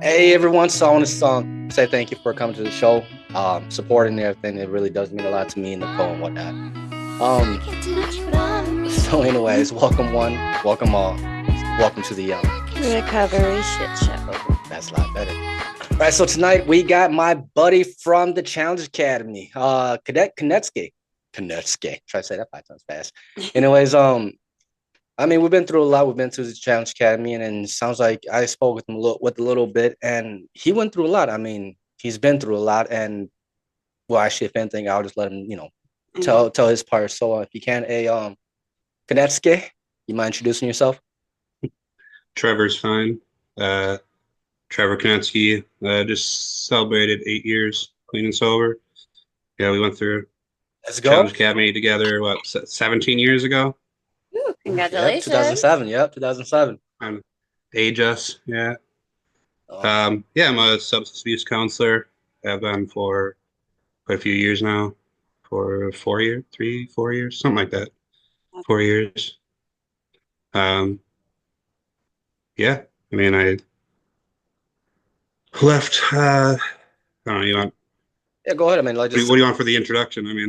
Hey everyone, so I want to say thank you for coming to the show, supporting everything. It really does mean a lot to me and Nicole and whatnot. So anyways, welcome one, welcome all, welcome to the Recovery shit show. that's a lot better. All right, so tonight we got my buddy from the Challenge Academy, Cadet Konetsky. Konetsky, try to say that 5 times fast. Anyways, I mean, we've been through a lot. We've been through the Challenge Academy, and it sounds like I spoke with him a little bit, and he went through a lot. I mean, he's been through a lot, and well, actually, if anything, I'll just let him, tell his part. So, if you can, Konetsky, you mind introducing yourself? Trevor's fine. Uh, Trevor Konetsky just celebrated 8 years clean and sober. Yeah, we went through Let's go. Challenge Academy together, 17 years ago? Ooh, Yep, congratulations. 2007. Yep, 2007. Age us, yeah. Oh, Yeah, I'm a substance abuse counselor. Have been for quite a few years now, for 4 years, 3, 4 years, something like that. 4 years. Um, yeah, I mean, I left. I don't know. yeah, go ahead. I mean, like What do just, you want for the introduction? I mean,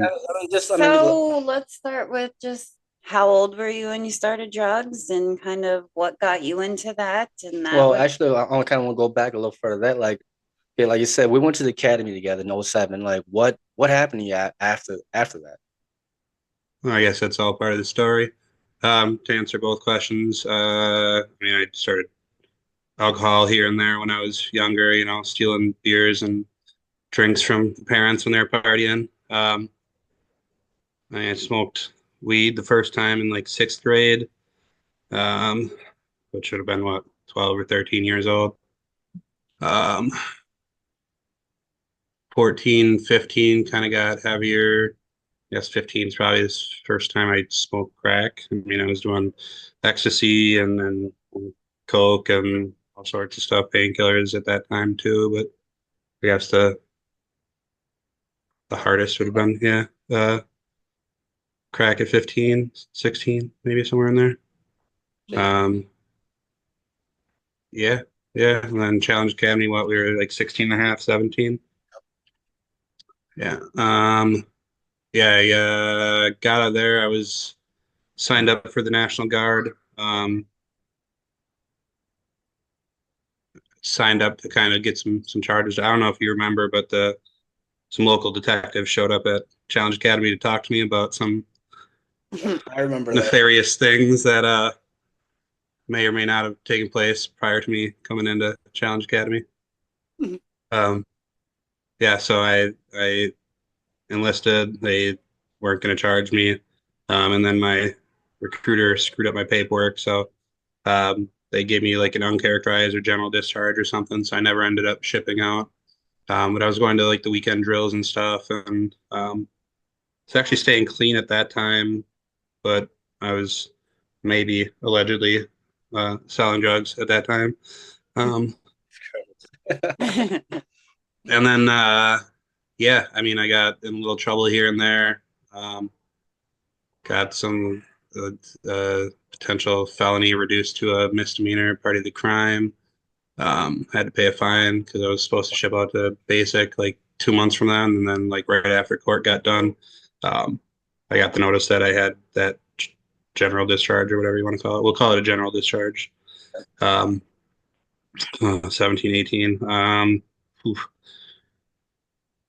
So let's start with just how old were you when you started drugs and kind of what got you into that? And that well, was actually, I kind of want to go back a little further. That, like, yeah, like you said, we went to the academy together in '07. Like, what happened to you after that? I guess that's all part of the story. To answer both questions, I mean, I started alcohol here and there when I was younger, stealing beers and drinks from the parents when they were partying. I smoked weed the first time in like sixth grade, um, which should have been 12 or 13 years old. Um, 14, 15 kind of got heavier. Yes, 15 is probably the first time I smoked crack. I mean, I was doing ecstasy and coke and all sorts of stuff, painkillers at that time too. But I guess the hardest would have been, yeah, crack at 15, 16, maybe somewhere in there. Um, yeah, yeah. And then Challenge Academy, we were like 16 and a half, 17. Yeah. Yeah, I got out of there. I was signed up for the National Guard. Signed up to kind of get some charges. I don't know if you remember, but some local detectives showed up at Challenge Academy to talk to me about some I remember that. nefarious things that may or may not have taken place prior to me coming into Challenge Academy. Um, yeah, so I enlisted. They weren't going to charge me, and then my recruiter screwed up my paperwork, so they gave me like an uncharacterized or general discharge or something. So I never ended up shipping out. But I was going to like the weekend drills and stuff, and it's actually staying clean at that time. But I was maybe allegedly selling drugs at that time. Um, and then, yeah, I mean, I got in a little trouble here and there. Um, got some potential felony reduced to a misdemeanor, part of the crime. Had to pay a fine because I was supposed to ship out to basic like 2 months from then, and then like right after court got done, um, I got the notice that I had that general discharge or whatever you want to call it. We'll call it a general discharge. Um, 17, 18.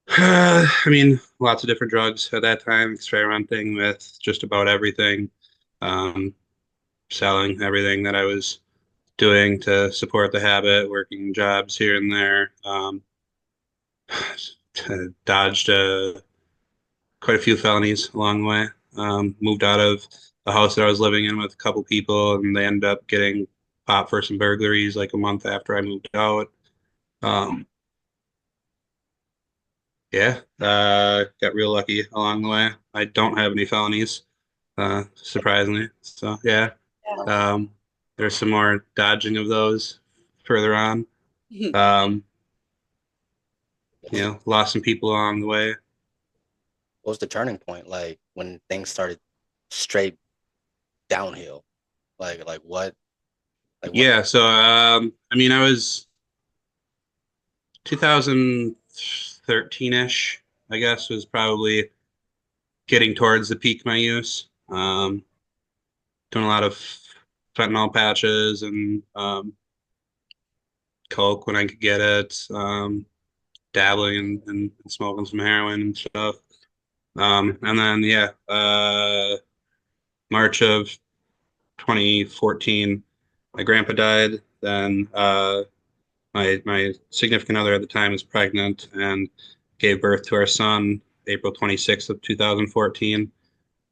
I mean, lots of different drugs at that time, experimenting with just about everything, um, selling everything that I was doing to support the habit, working jobs here and there. Dodged quite a few felonies along the way. Moved out of the house that I was living in with a couple people, and they ended up getting popped for some burglaries like a month after I moved out. Um, yeah, got real lucky along the way. I don't have any felonies, surprisingly. So yeah, um, there's some more dodging of those further on. Um, lost some people along the way. What was the turning point? Like when things started straight downhill? Like what? Like what? Yeah, so I mean, I was 2013-ish, I guess, was probably getting towards the peak of my use. Doing a lot of fentanyl patches and coke when I could get it. Dabbling and smoking some heroin and stuff. And then yeah, March of 2014, my grandpa died. Then my significant other at the time was pregnant and gave birth to our son April 26th of 2014.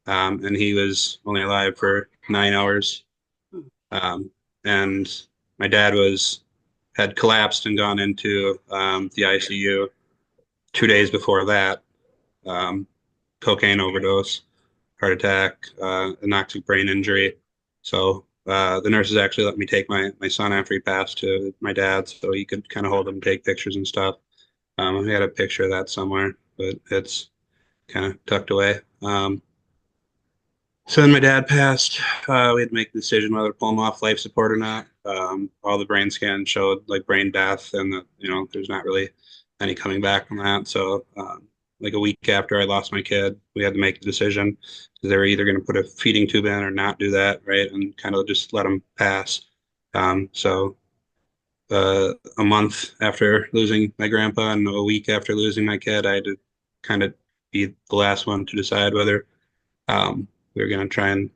And he was only alive for 9 hours. And my dad had collapsed and gone into the ICU 2 days before that. Cocaine overdose, heart attack, anoxic brain injury. So the nurses actually let me take my son after he passed to my dad so he could kind of hold him, take pictures and stuff. I had a picture of that somewhere, but it's kind of tucked away. So then my dad passed. We had to make the decision whether to pull him off life support or not. All the brain scans showed like brain death, and there's not really any coming back from that. So like a week after I lost my kid, we had to make the decision because they were either going to put a feeding tube in or not do that, right, and kind of just let him pass. So a month after losing my grandpa and a week after losing my kid, I had to kind of be the last one to decide whether we were going to try and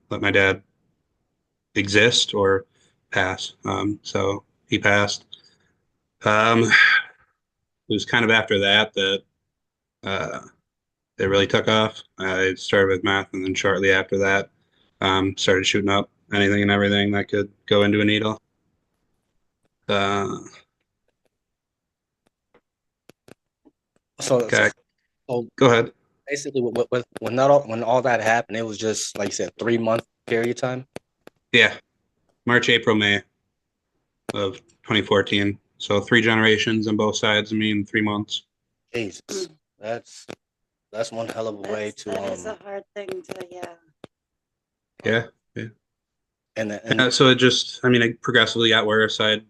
let my dad exist or pass. So he passed. It was kind of after that it really took off. I started with meth, and then shortly after that, started shooting up anything and everything that could go into a needle. So, Okay, so go ahead. basically, when all that happened, it was just like you said, 3 month period of time. Yeah, March, April, May of 2014. So 3 generations on both sides of me in 3 months. Jesus, that's one hell of a way to That is a hard thing to, yeah. Yeah. and So it just, I mean, it progressively got worse. I'd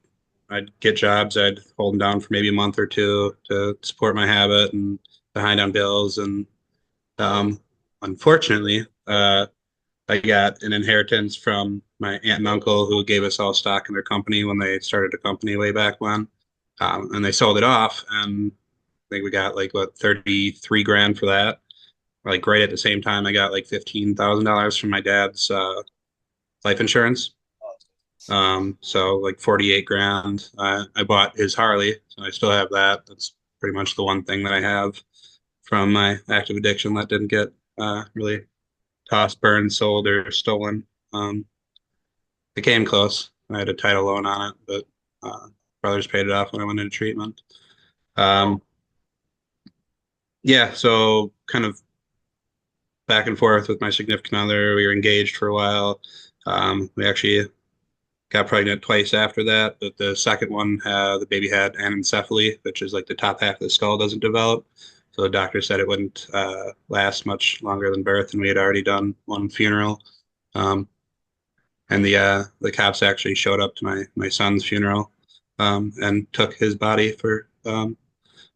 get jobs. I'd hold them down for maybe a month or two to support my habit and behind on bills. And unfortunately, I got an inheritance from my aunt and uncle who gave us all stock in their company when they started a company way back when. And they sold it off, and I think we got like what 33 grand for that. Like right at the same time, I got like $15,000 from my dad's life insurance. So like 48 grand. I bought his Harley, so I still have that. That's pretty much the one thing that I have from my active addiction that didn't get really tossed, burned, sold, or stolen. It came close. I had a title loan on it, but brothers paid it off when I went into treatment. Yeah, so kind of back and forth with my significant other. We were engaged for a while. We actually got pregnant twice after that, but the second one, the baby had anencephaly, which is like the top half of the skull doesn't develop. So the doctor said it wouldn't last much longer than birth, and we had already done one funeral. And the cops actually showed up to my son's funeral and took his body for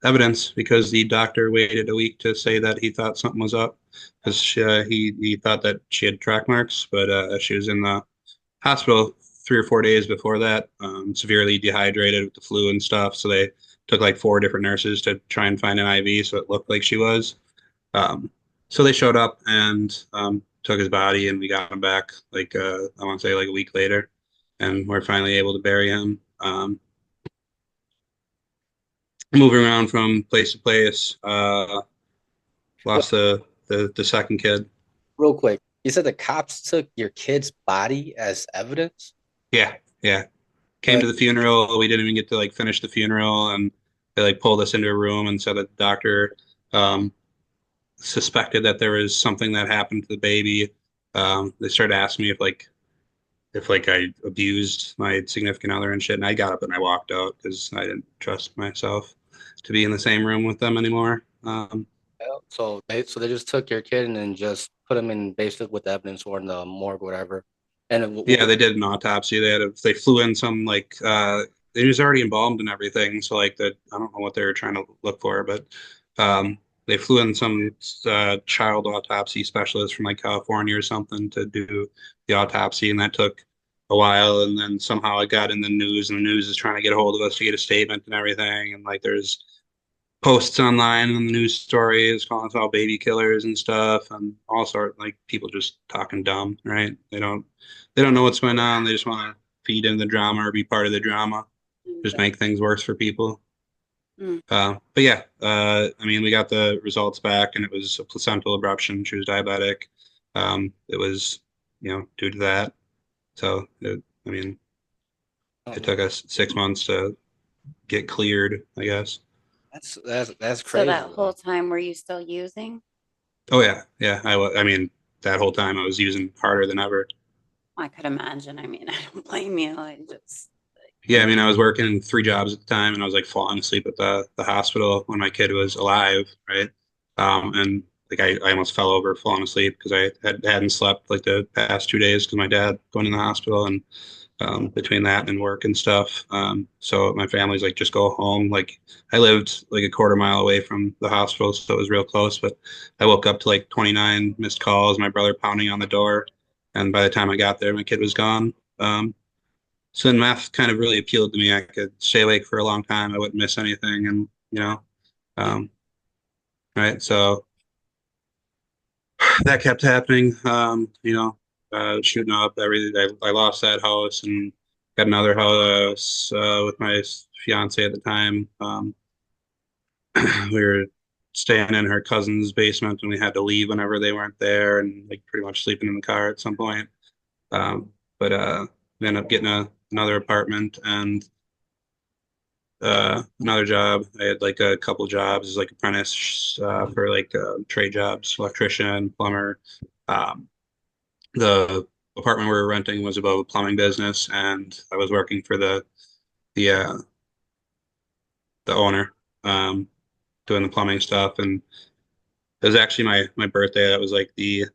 evidence because the doctor waited a week to say that he thought something was up because he thought that she had track marks, but she was in the hospital 3 or 4 days before that, severely dehydrated with the flu and stuff. So they took like 4 different nurses to try and find an IV, so it looked like she was. So they showed up and took his body, and we got him back like I want to say like a week later, and we're finally able to bury him. Moving around from place to place, lost the second kid. real quick, you said the cops took your kid's body as evidence. Yeah. Came to the funeral. We didn't even get to like finish the funeral, and they like pulled us into a room and said that the doctor suspected that there was something that happened to the baby. They started asking me if I abused my significant other and shit, and I got up and I walked out because I didn't trust myself to be in the same room with them anymore. So they just took your kid and then just put him in basically with evidence or in the morgue or whatever. And Yeah, they did an autopsy. They flew in some like he was already embalmed and everything. So like that, I don't know what they were trying to look for, but they flew in some child autopsy specialist from like California or something to do the autopsy, and that took a while. And then somehow it got in the news, and the news is trying to get a hold of us to get a statement and everything. And like there's posts online and the news stories calling us all baby killers and stuff, and all sort like people just talking dumb, right? They don't know what's going on. They just want to feed in the drama or be part of the drama, just make things worse for people. But yeah, I mean, we got the results back, and it was a placental abruption. She was diabetic. It was, due to that. So, I mean, it took us 6 months to get cleared, I guess. That's So crazy. that whole time, were you still using? Oh yeah, yeah. I mean, that whole time I was using harder than ever. I could imagine. I mean, I don't blame you. I just, Yeah, I mean, I was working 3 jobs at the time, and I was like falling asleep at the hospital when my kid was alive, right? And like I almost fell over falling asleep because I hadn't slept like the past 2 days because my dad going in the hospital, and between that and work and stuff. So my family's like, just go home. Like I lived like a quarter mile away from the hospital, so it was real close. But I woke up to like 29 missed calls, my brother pounding on the door, and by the time I got there, my kid was gone. So then math kind of really appealed to me. I could stay awake for a long time. I wouldn't miss anything, and um, right. So that kept happening. Shooting up everything. I lost that house and got another house with my fiance at the time. We were staying in her cousin's basement, and we had to leave whenever they weren't there, and like pretty much sleeping in the car at some point. But we ended up getting another apartment and another job. I had like a couple jobs as like apprentice for like trade jobs, electrician, plumber. Um, the apartment we were renting was above a plumbing business, and I was working for the uh, the owner, doing the plumbing stuff. And it was actually my birthday. That was like the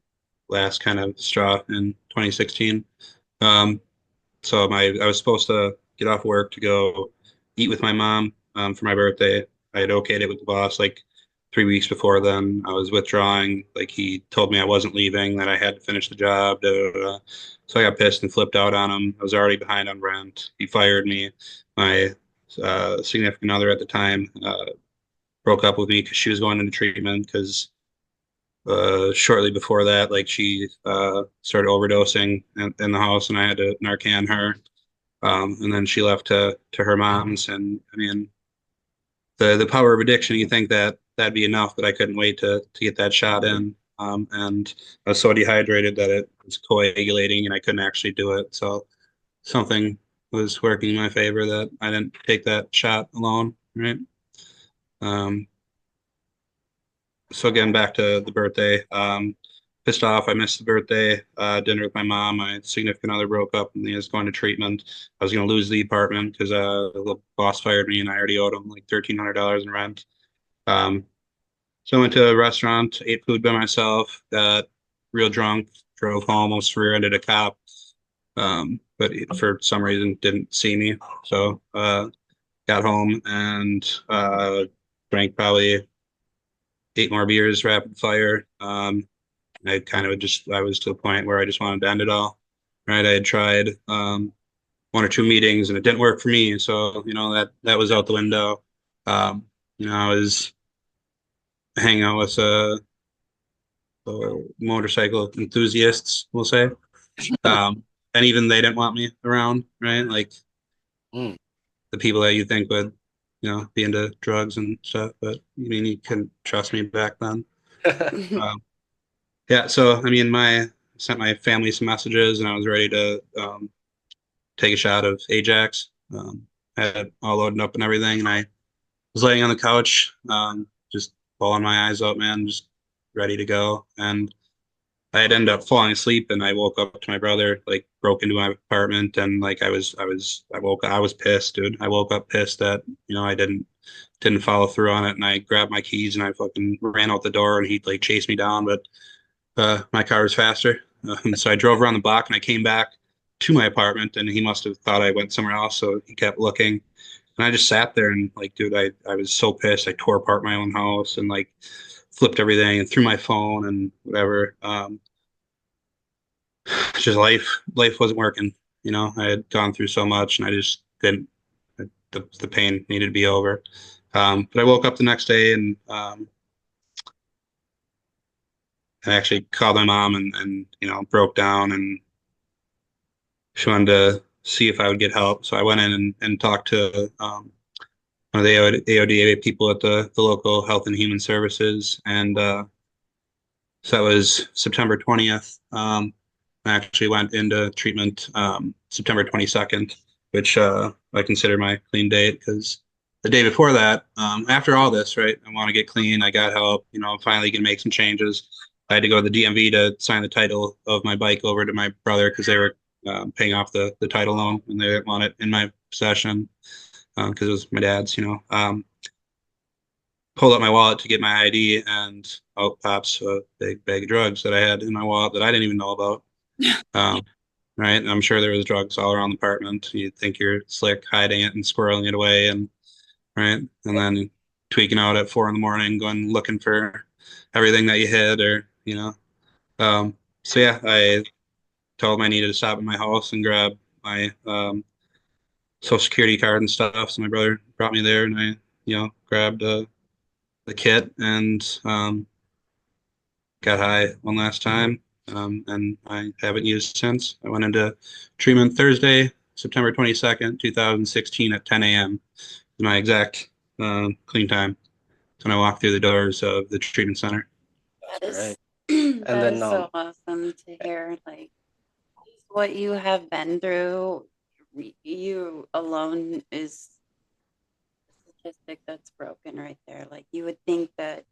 last kind of straw in 2016. Um, so I was supposed to get off work to go eat with my mom for my birthday. I had okayed it with the boss like 3 weeks before then. I was withdrawing. Like he told me I wasn't leaving, that I had to finish the job. Da, da, da. So I got pissed and flipped out on him. I was already behind on rent. He fired me. My significant other at the time broke up with me because she was going into treatment because shortly before that, like she started overdosing in the house, and I had to Narcan her. And then she left to her mom's, and I mean, the power of addiction. You think that that'd be enough, but I couldn't wait to get that shot in. And I was so dehydrated that it was coagulating, and I couldn't actually do it. So something was working in my favor that I didn't take that shot alone, right? Um, so again, back to the birthday. Pissed off. I missed the birthday dinner with my mom. My significant other broke up, and he was going to treatment. I was going to lose the apartment because the boss fired me, and I already owed him like $1,300 in rent. So I went to a restaurant, ate food by myself, got real drunk, drove home, almost rear-ended a cop. But for some reason didn't see me. So got home and drank probably 8 more beers rapid fire. I kind of I was to the point where I just wanted to end it all. Right. I had tried 1 or 2 meetings, and it didn't work for me. So, that was out the window. I was hanging out with motorcycle enthusiasts, we'll say. And even they didn't want me around, right? Like the people that you think would, be into drugs and stuff. But I mean, you couldn't trust me back then. Yeah, so I mean, sent my family some messages, and I was ready to take a shot of Ajax. I had it all loaded up and everything, and I was laying on the couch, just bawling my eyes out, man, just ready to go. And I had ended up falling asleep, and I woke up to my brother, like broke into my apartment, and like I was pissed, dude. I woke up pissed that I didn't follow through on it, and I grabbed my keys and I fucking ran out the door, and he like chased me down, but my car was faster. So I drove around the block, and I came back to my apartment, and he must have thought I went somewhere else, so he kept looking. And I just sat there and like, dude, I was so pissed. I tore apart my own house and like flipped everything and threw my phone and whatever. Just life wasn't working. You know, I had gone through so much and I just didn't, the pain needed to be over. But I woke up the next day and I actually called my mom and you know, broke down, and she wanted to see if I would get help. So I went in and talked to one of the AODA people at the local Health and Human Services. And so that was September 20th. I actually went into treatment September 22nd, which I consider my clean date, because the day before that, after all this, right, I want to get clean. I got help, you know, finally can make some changes. I had to go to the DMV to sign the title of my bike over to my brother because they were paying off the title loan and they didn't want it in my possession because it was my dad's, you know. Pulled up my wallet to get my ID, and out pops a big bag of drugs that I had in my wallet that I didn't even know about. Um, right. And I'm sure there was drugs all around the apartment. You'd think you're slick hiding it and squirreling it away, and right. And then tweaking out at 4 a.m, going looking for everything that you hid, or, you know. So yeah, I told him I needed to stop at my house and grab my social security card and stuff. So my brother brought me there, and I, you know, grabbed the kit and got high one last time. And I haven't used since. I went into treatment Thursday, September 22nd, 2016 at 10 a.m. My exact clean time when I walked through the doors of the treatment center. That is, Right. that And then is so awesome to hear. Like what you have been through, you alone is a statistic that's broken right there. Like you would think that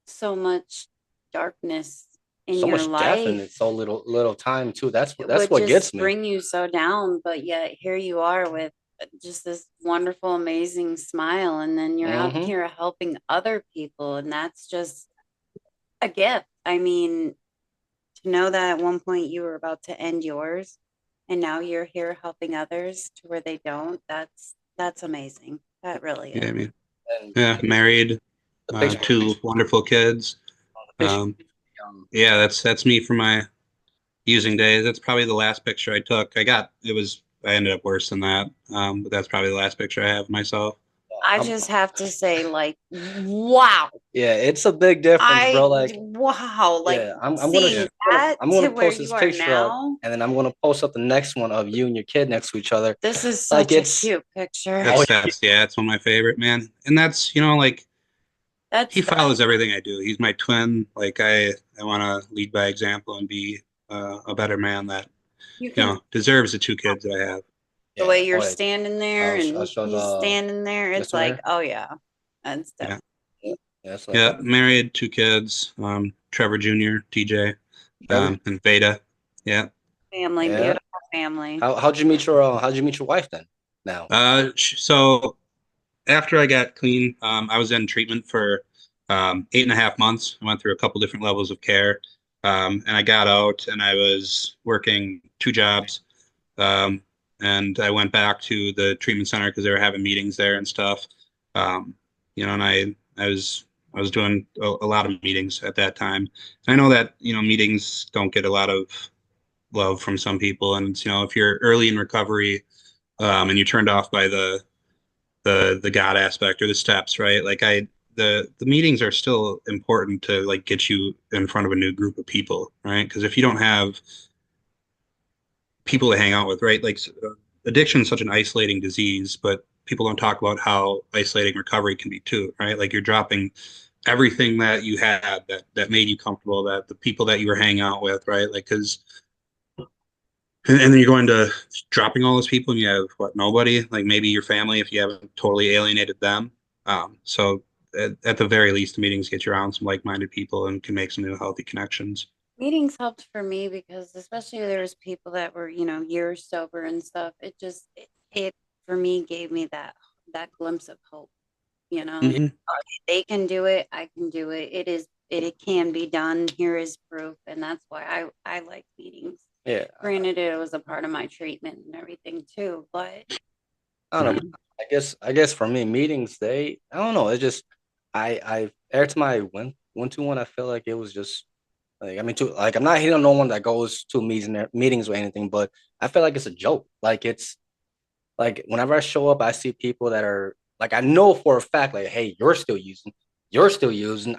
so much darkness in so your much death and life so little time too. That's would what just gets me. bring you so down, but yet here you are with just this wonderful, amazing smile, and then you're out Hmm. here helping other people, and that's just a gift. I mean, to know that at one point you were about to end yours, and now you're here helping others to where they don't. That's amazing. That really Yeah, I is. mean, And yeah, married, the picture, two wonderful kids. the picture, Um, yeah, that's me for my using days. That's probably the last picture I took. I ended up worse than that. But that's probably the last picture I have of myself. I just have to say, like, wow. Yeah, it's a big difference, bro. Like, wow, like yeah, I'm gonna seeing that I'm to gonna where post this you are picture up, now. and then I'm gonna post up the next one of you and your kid next to each other. This is Like, such a it's cute picture. oh, That's one of my favorite, man. And that's, you know, like he That's follows everything I do. He's my twin. Like I want to lead by example and be a better man that, you you can know, deserves the two kids that I have. the yeah. way you're Oh, yeah. standing there I'll and show he's the standing there. It's like, listener. oh yeah, that's Yeah. definitely Yeah, so Yeah. Married, two kids, Trevor Jr., TJ, Trevor. and Veda. Yeah. family, Yeah. beautiful family. How'd you meet your wife then? Now. So after I got clean, I was in treatment for 8.5 months. I went through a couple different levels of care. And I got out and I was working two jobs. Um, and I went back to the treatment center because they were having meetings there and stuff. Um, you know, and I was doing a lot of meetings at that time. And I know that, you know, meetings don't get a lot of love from some people. And, you know, if you're early in recovery, and you're turned off by the God aspect or the steps, right? Like the meetings are still important to like get you in front of a new group of people, right? Because if you don't have people to hang out with, right? Like addiction is such an isolating disease, but people don't talk about how isolating recovery can be too, right? Like you're dropping everything that you had that made you comfortable, that the people that you were hanging out with, right? Like because and then you're going to dropping all those people and you have what, nobody, like maybe your family if you haven't totally alienated them. So at the very least, the meetings get you around some like-minded people and can make some new healthy connections. Meetings helped for me because especially there was people that were, years sober and stuff. It for me gave me that glimpse of hope. You know, Mhm. they can do it, I can do it. It can be done. Here is proof, and that's why I like meetings. Yeah, Granted, it was a part of my treatment and everything too, but I don't know. I guess for me, meetings, I don't know. It's just, I every time I went to one, I feel like it was just like, I mean, I'm not hitting on no one that goes to meetings or anything, but I feel like it's a joke. Like it's like whenever I show up, I see people that are like, I know for a fact, like, hey, you're still using.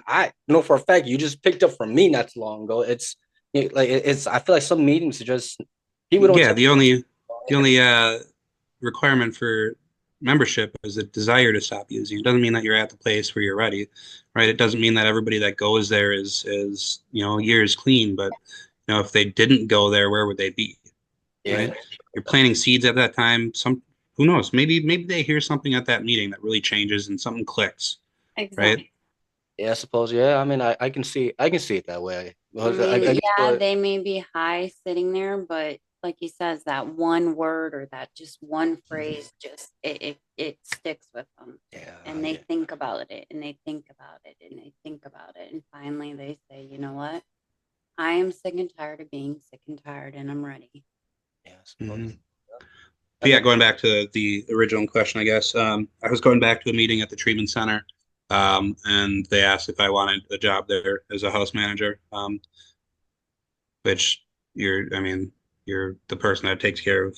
I know for a fact you just picked up from me not too long ago. It's. I feel like some meetings are just people don't Yeah, take. the only requirement for membership is a desire to stop using. It doesn't mean that you're at the place where you're ready, right? It doesn't mean that everybody that goes there is years clean, but if they didn't go there, where would they be, Yeah, right? You're planting seeds at that time. Who knows? Maybe they hear something at that meeting that really changes and something clicks, right? exactly. yeah. I suppose. Yeah. I mean, I can see it that way. I Because I mean, guess yeah, they may be high sitting there, but like he says, that one word or that just one phrase, just it sticks with them, yeah, and they yeah, think about it, and they think about it, and they think about it, and finally they say, you know what? I am sick and tired of being sick and tired, and I'm ready. yeah. I Hmm. suppose. I But yeah, mean, going back to the original question, I guess I was going back to a meeting at the treatment center, and they asked if I wanted a job there as a house manager, which I mean, you're the person that takes care of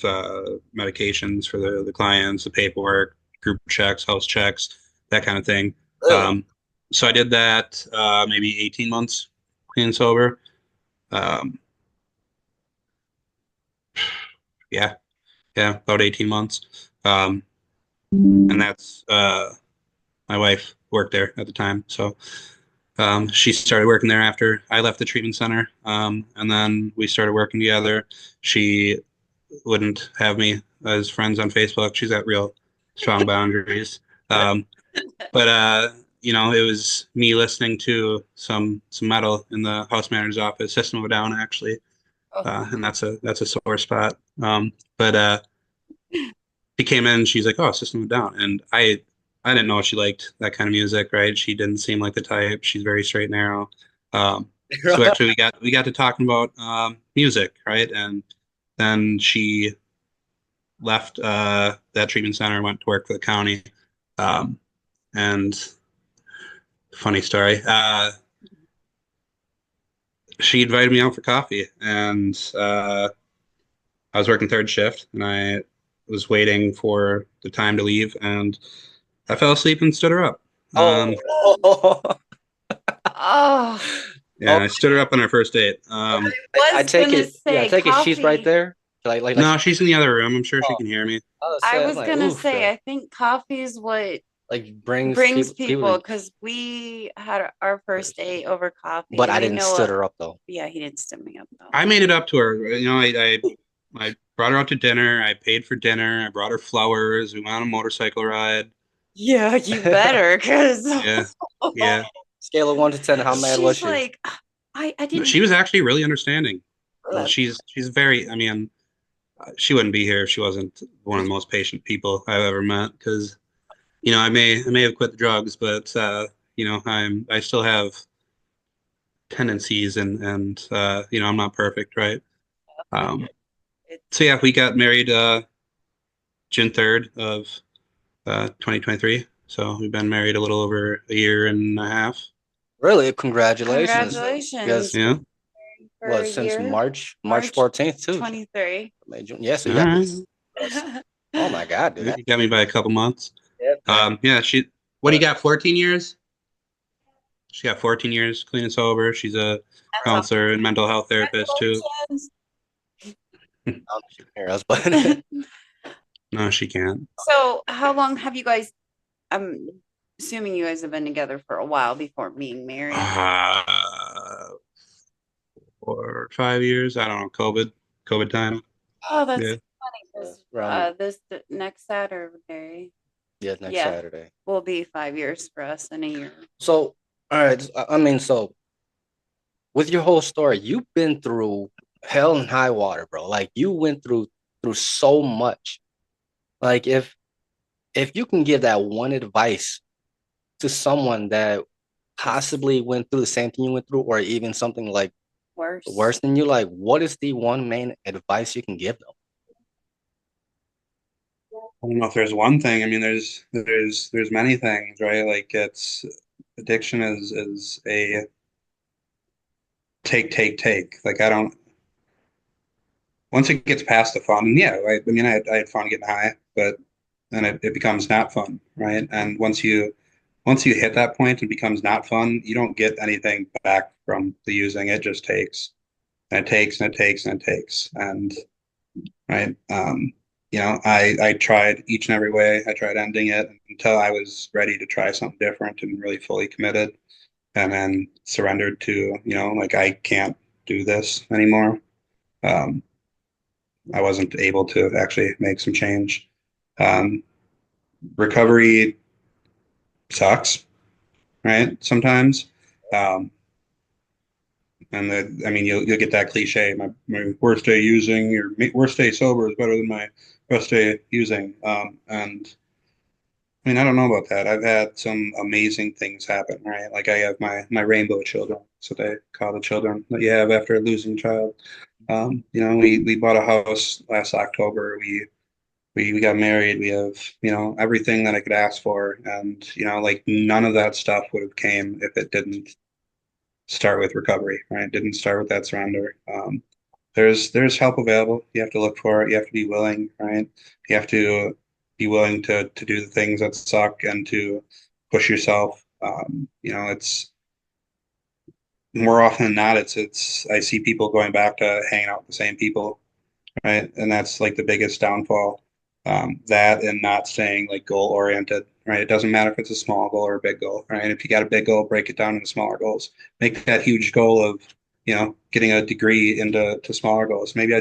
medications for the clients, the paperwork, group checks, house checks, that kind of thing. really. Um, so I did that maybe 18 months clean and sober. Um, yeah, yeah, about 18 months. And that's my wife worked there at the time. So she started working there after I left the treatment center. And then we started working together. She wouldn't have me as friends on Facebook. She's got real strong boundaries. Um, but it was me listening to some metal in the house manager's office, System of a Down actually, Oh, and that's a sore spot. But she came in, she's like, "Oh, System of a Down," and I didn't know she liked that kind of music, right? She didn't seem like the type. She's very straight and narrow. So actually, we got to talking about music, right? And then she left that treatment center and went to work for the county. Um, and funny story, she invited me out for coffee, and I was working third shift, and I was waiting for the time to leave, and I fell asleep and stood her up. Um, Oh, oh, oh, yeah, I stood her up on our first date. I was take gonna it. Yeah, I say take it. She's right coffee. there. Like. No, she's in the other room. I'm sure she Oh, can hear me. I was I saying, I'm was like, gonna oof, say, I think coffee is what like brings brings people people. because we had our first date over coffee, But and I I didn't know, stood her up though. yeah, he didn't stim me up though. I made it up to her. I brought her out to dinner. I paid for dinner. I brought her flowers. We went on a motorcycle ride. Yeah, you better, because Yeah, yeah. Scale of 1 to 10, how mad was she's she? like, I No, didn't. she was actually really understanding. That's She's very. I mean, she wouldn't be here if she wasn't one of the most patient people I've ever met. Because I may have quit the drugs, but I still have tendencies, and I'm not perfect, right? Um, it's so yeah, we got married June 3rd of 2023. So we've been married a little over a year and a half. Really? Congratulations. congratulations Because Yeah. for what a since year, March March 14th too. 23. May, June. Yeah, so All you got right. yes. Oh my God, dude. You got me by a couple months. Yep. Yeah, what do you got? 14 years? She got 14 years clean and sober. She's a That's awesome. counselor and mental health therapist too. I don't know if you can hear us, but No, she can't. So, how long have you guys? I'm assuming you guys have been together for a while before being married. 4 or 5 years. I don't know. COVID time. Oh, that's Yeah. funny because around next Saturday, next yeah, Saturday. will be 5 years for us in a year. So all right, I mean, so with your whole story, you've been through hell and high water, bro. Like you went through so much. Like if you can give that one advice to someone that possibly went through the same thing you went through, or even something like Worse. worse than you, like what is the one main advice you can give them? I don't know if there's one thing. I mean, there's many things, right? Like it's addiction is a take. Like I don't once it gets past the fun, yeah, I mean I had fun getting high, but then it becomes not fun, right? And once you hit that point, it becomes not fun. You don't get anything back from the using. It just takes and it takes and it takes and it takes. And right, I tried each and every way. I tried ending it until I was ready to try something different and really fully committed, and then surrendered to, like I can't do this anymore. Um, I wasn't able to actually make some change. Um, Recovery sucks, right? Sometimes. Um, and I mean, you'll get that cliche. My worst day using, your worst day sober is better than my best day using. And I mean, I don't know about that. I've had some amazing things happen, right? Like I have my rainbow children, so they call the children that you have after losing a child. We bought a house last October. We got married. We have, everything that I could ask for, and like none of that stuff would have came if it didn't start with recovery, right? Didn't start with that surrender. There's help available. You have to look for it. You have to be willing, right? You have to be willing to do the things that suck and to push yourself. It's more often than not, it's I see people going back to hanging out with the same people, right? And that's like the biggest downfall. That and not staying like goal oriented, right? It doesn't matter if it's a small goal or a big goal, right? And if you got a big goal, break it down into smaller goals. Make that huge goal of, getting a degree into smaller goals. Maybe I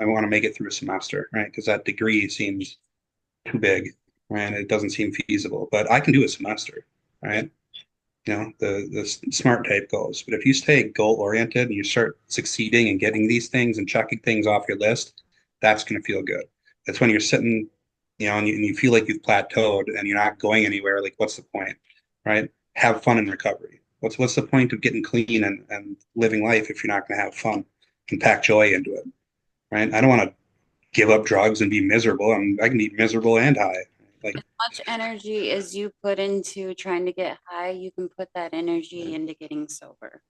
want to make it through a semester, right? Because that degree seems too big, right? It doesn't seem feasible, but I can do a semester, right? The smart type goals. But if you stay goal oriented and you start succeeding and getting these things and checking things off your list, that's going to feel good. That's when you're sitting, and you feel like you've plateaued and you're not going anywhere. Like, what's the point, right? Have fun in recovery. What's the point of getting clean and living life if you're not going to have fun and pack joy into it, right? I don't want to give up drugs and be miserable. I can be miserable and high. Like, Much energy as you put into trying to get high, you can put that energy into getting sober.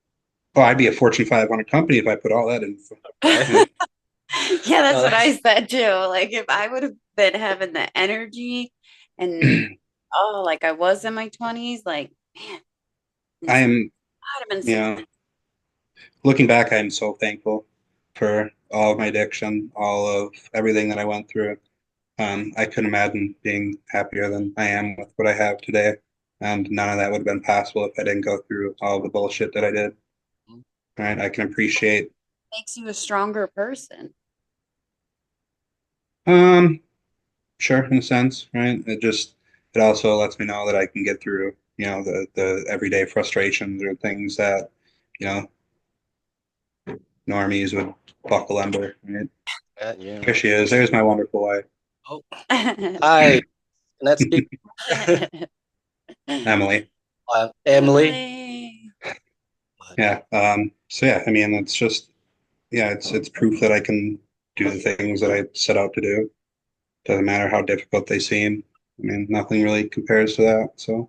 oh, I'd be a Fortune 500 company if I put all that in. Right? Yeah, that's No, what I said too. Like if I would have been having the energy and like I was in my 20s, like man, I this am, would have been you so know, looking back, I'm so thankful for all of my addiction, all of everything that I went through. I couldn't imagine being happier than I am with what I have today. And none of that would have been possible if I didn't go through all the bullshit that I did. Right. I can appreciate, makes you a stronger person. um, sure, in a sense, right? It also lets me know that I can get through, the everyday frustrations or things that, you know, normies would buckle under, right? yeah. Here she is. There's my wonderful wife, Oh, hi. Let's speak. Emily. Emily. Yeah. So yeah, I mean, it's just, yeah, it's proof that I can do the things that I set out to do. Doesn't matter how difficult they seem. I mean, nothing really compares to that. So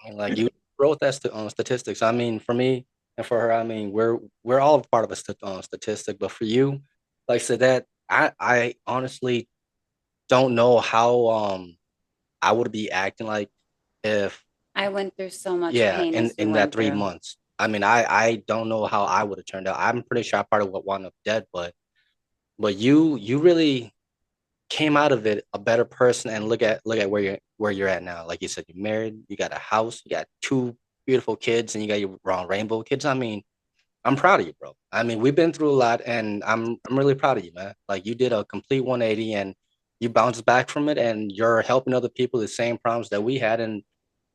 I mean, like you wrote that statistics. I mean, for me and for her, I mean, we're all part of a statistic. But for you, like I said, that I honestly don't know how I would be acting like if I went through so much yeah pain as you in that went three through. months. I mean, I don't know how I would have turned out. I'm pretty sure I probably would wind up dead, but you really came out of it a better person and look at where you're at now. Like you said, you're married, you got a house, you got two beautiful kids, and you got your own rainbow kids. I mean, I'm proud of you, bro. I mean, we've been through a lot, and I'm really proud of you, man. Like you did a complete 180, and you bounced back from it, and you're helping other people the same problems that we had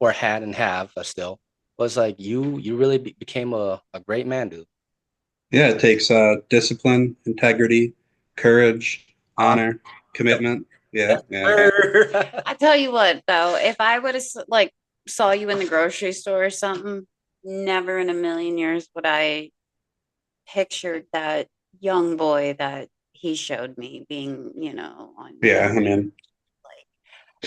or had and have still. Was like you really became a great man, dude. yeah, it takes discipline, integrity, courage, honor, Yep. commitment. Yeah, Yes, yeah. sir. I tell you what, though, if I would have like saw you in the grocery store or something, never in a million years would I pictured that young boy that he showed me being, on Yeah, I mean,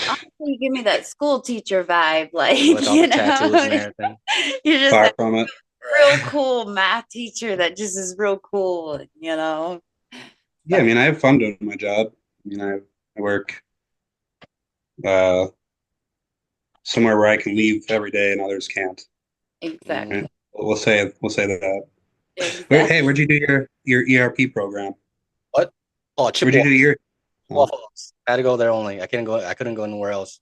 honestly, you give me that school teacher vibe, like, with all the tattoos and everything. you're just far that from it. real cool math teacher that just is real cool, Yeah, I mean, I have fun doing my job. I mean, I work uh, somewhere where I can leave every day and others can't. Exactly. Right? We'll say that. Exactly. Where'd you do your ERP program? What? Oh, Where'd Chippewa. you do your? Oh, Waffle House. I had to go there only. I couldn't go anywhere else.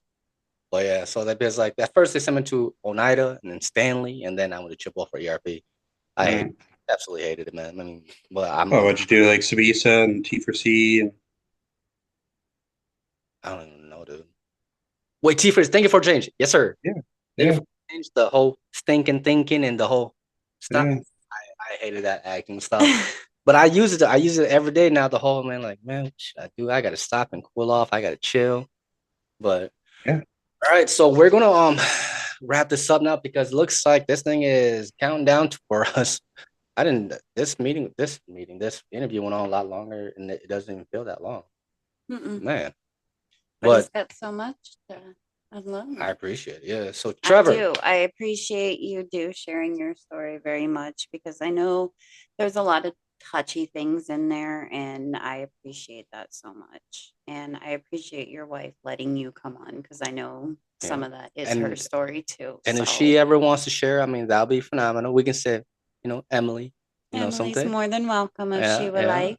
But yeah, so that was like at first they sent me to Oneida and then Stanley, and then I went to Chippewa for ERP. I right. absolutely hated it, man. I mean, but Oh, what'd you do? Like Savisa and T4C and I don't even know, dude. Wait, T for thank you for change. Yes, sir. yeah, Thank you yeah, for change the whole stinking thinking and the whole stuff. yeah. I hated that acting stuff. But I use it. I use it every day now. The whole man, like, man, what should I do? I gotta stop and cool off. I gotta chill. But Yeah. all right, so we're gonna wrap this up now because it looks like this thing is counting down for us. I didn't. This interview went on a lot longer, and it doesn't even feel that long, Mm-mm. man. But he's But got so much to unload. I appreciate it. Yeah. So I Trevor, do. I appreciate you sharing your story very much because I know there's a lot of touchy things in there, and I appreciate that so much. And I appreciate your wife letting you come on because I know some Yeah. of that is her And story too. and if So she ever wants to share, I mean, that'll be phenomenal. We can say, Emily, Emily's something. more than welcome if Yeah, she would yeah. like.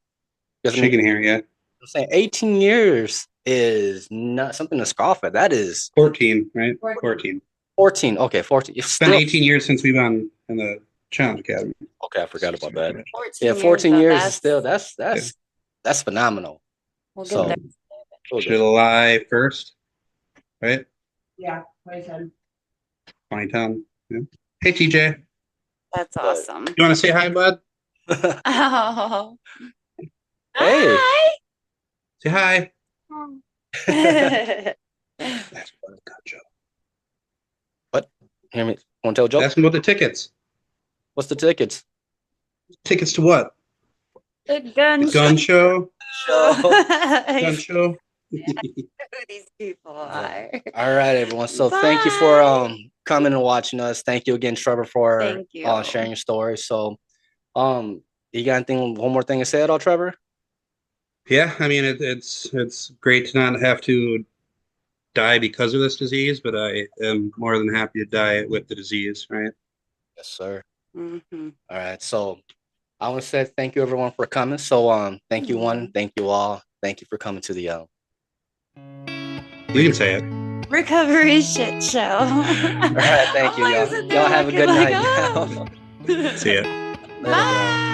Because I She mean, can hear you. I'm saying 18 years is not something to scoff at. That is 14, right? 14. 14. Okay, 14. It's It's been still 18 years since we've been in the Challenge Academy. okay. I forgot about that. 14 Yeah, 14 though, years is still that's Yeah. that's phenomenal. We'll get So there. we'll get- July 1st, right? Yeah, 2010. 2010. Yeah. Hey, TJ. That's But- awesome. You want to say hi, bud? Oh. Hey. Say hi. Hi. That's what a good joke. Hear me? Want to tell a joke? Ask him about the tickets. What's the tickets? Tickets to what? The gun The gun show? Show. Gun show? Who these people are. All right, everyone. So thank you for coming and watching us. Thank you again, Trevor, for Thank you. sharing your story. So you got anything one more thing to say at all, Trevor? Yeah, I mean it's great to not have to die because of this disease, but I am more than happy to die with the disease, right? Yes, sir. Mhm. All right. So I want to say thank you everyone for coming. So thank you one, thank you all. Thank you for coming to the You can say it. Recovery shit show. All right, thank you, I'm y'all. like, sitting there Y'all have a good looking night. like, See ya. Later, bro. Bye.